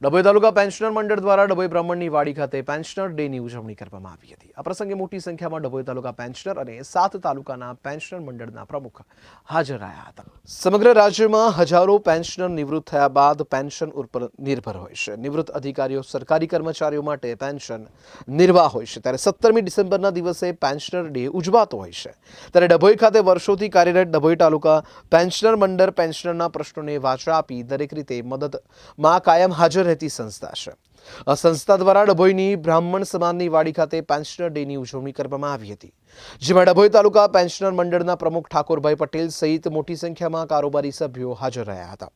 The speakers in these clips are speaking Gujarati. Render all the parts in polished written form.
ડભોઈ તાલુકા પેન્શનર મંડળ દ્વારા ડભોઈ બ્રાહ્મણની વાડી ખાતે પેન્શનર ડેની ઉજવણી કરવામાં આવી હતી। આ પ્રસંગે મોટી સંખ્યામાં ડભોઈ તાલુકા પેન્શનર અને 7 તાલુકાના પેન્શનર મંડળના પ્રમુખ હાજર રહ્યા હતા। સમગ્ર રાજ્યમાં હજારો પેન્શનર નિવૃત્ત થયા બાદ પેન્શન ઉપર નિર્ભર હોય છે। નિવૃત્ત અધિકારીઓ સરકારી કર્મચારીઓ માટે પેન્શન નિર્વાહ હોય છે, ત્યારે 17મી ડિસેમ્બરના દિવસે પેન્શનર ડે ઉજવાતો હોય છે। ત્યારે ડભોઈ ખાતે વર્ષોથી કાર્યરત ડભોઈ તાલુકા પેન્શનર મંડળ પેન્શનરના પ્રશ્નોને વાચા આપી દરેક રીતે મદદમાં કાયમ હાજર રહેતી સંસ્થા છે। આ સંસ્થા દ્વારા ડભોઈની બ્રાહ્મણ સમાજની વાડી ખાતે પેન્શનર ડેની ઉજવણી કરવામાં આવી હતી, જેમાં ડભોઈ તાલુકા પેન્શનર મંડળના પ્રમુખ ઠાકોરભાઈ પટેલ સહિત મોટી સંખ્યામાં કારોબારી સભ્યો હાજર રહ્યા હતા।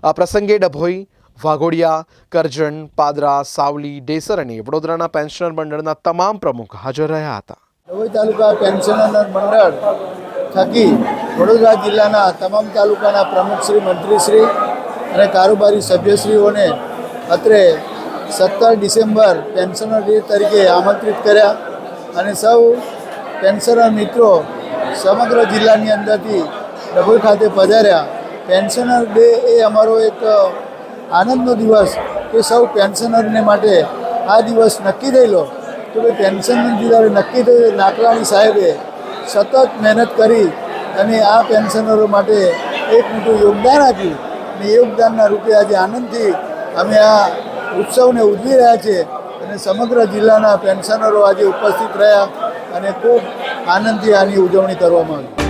આ પ્રસંગે ડભોઈ, વાઘોડિયા, કરજણ, પાદરા, સાવલી, ડેસર અને વડોદરાના પેન્શનર મંડળના તમામ પ્રમુખ હાજર રહ્યા હતા। ડભોઈ તાલુકા પેન્શનર મંડળ થકી વડોદરા જિલ્લાના તમામ તાલુકાના પ્રમુખશ્રી, મંત્રીશ્રી અને કારોબારી સભ્યશ્રીઓને અત્રે 17 ડિસેમ્બર પેન્શનર ડે તરીકે આમંત્રિત કર્યા અને સૌ પેન્શનર મિત્રો સમગ્ર જિલ્લાની અંદરથી ડભોઈ ખાતે પધાર્યા। પેન્શનર ડે એ અમારો એક આનંદનો દિવસ કે સૌ પેન્શનરને માટે આ દિવસ નક્કી થયેલો તો કે પેન્શનનું જ્યારે નક્કી થયું નાકરાણી સાહેબે સતત મહેનત કરી અને આ પેન્શનરો માટે એક મોટું યોગદાન આપ્યું અને યોગદાનના રૂપે આજે આનંદથી અમે આ ઉત્સવને ઉજવી રહ્યા છીએ અને સમગ્ર જિલ્લાના પેન્શનરો આજે ઉપસ્થિત રહ્યા અને ખૂબ આનંદથી આની ઉજવણી કરવામાં આવી।